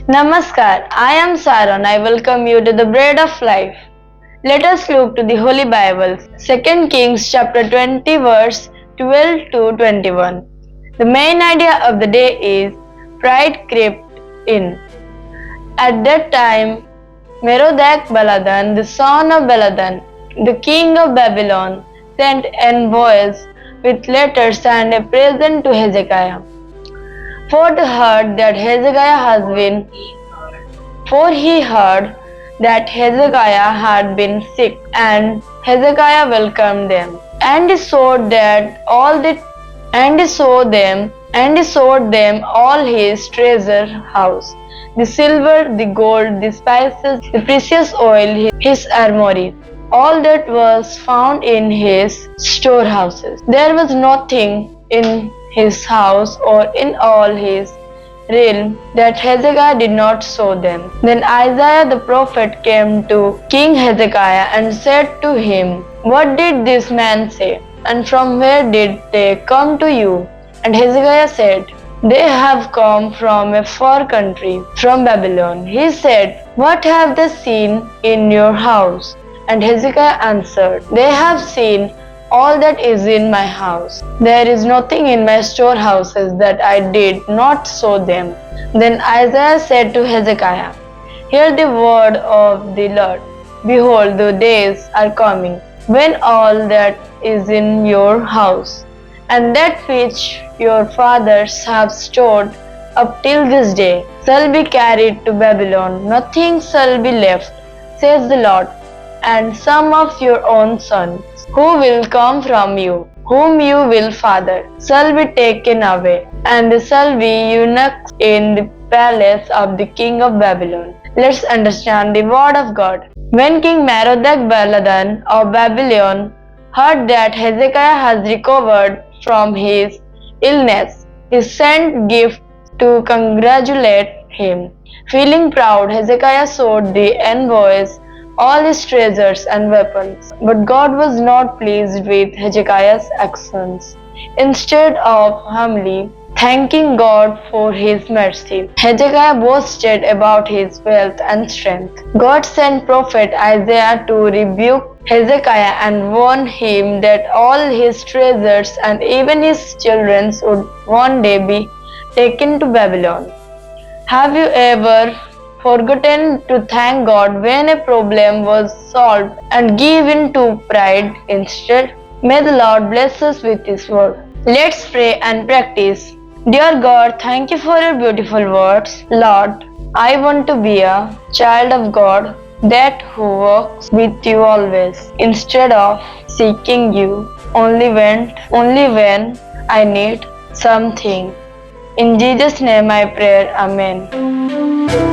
Namaskar, I am Saran. I welcome you to the Bread of Life. Let us look to the Holy Bible, 2 Kings chapter 20 verse 12 to 21. The main idea of the day is pride crept in. At that time, Merodach Baladan, the son of Baladan, the king of Babylon, sent envoys with letters and a present to Hezekiah. For he heard that Hezekiah had been sick, and Hezekiah welcomed them. And he showed them all his treasure house, the silver, the gold, the spices, the precious oil, his armory, all that was found in his storehouses. There was nothing in his house or in all his realm that Hezekiah did not show them. Then Isaiah the prophet came to King Hezekiah and said to him, "What did this man say? And from where did they come to you?" And Hezekiah said, "They have come from a far country, from Babylon." He said, "What have they seen in your house?" And Hezekiah answered, "They have seen all that is in my house. There is nothing in my storehouses that I did not show them." Then Isaiah said to Hezekiah, "Hear the word of the Lord. Behold, the days are coming, when all that is in your house, and that which your fathers have stored up till this day, shall be carried to Babylon. Nothing shall be left, says the Lord. And some of your own sons, who will come from you, whom you will father, shall be taken away, and they shall be eunuchs in the palace of the king of Babylon." Let's understand the word of God. When King Merodach Baladan of Babylon heard that Hezekiah has recovered from his illness, he sent gifts to congratulate him. Feeling proud, Hezekiah showed the envoys all his treasures and weapons. But God was not pleased with Hezekiah's actions. Instead of humbly thanking God for his mercy, Hezekiah boasted about his wealth and strength. God sent prophet Isaiah to rebuke Hezekiah and warn him that all his treasures and even his children would one day be taken to Babylon. Have you ever forgotten to thank God when a problem was solved and give in to pride instead? May the Lord bless us with His word. Let's pray and practice. Dear God, thank you for your beautiful words. Lord, I want to be a child of God that who walks with you always, instead of seeking you only when I need something. In Jesus' name I pray. Amen.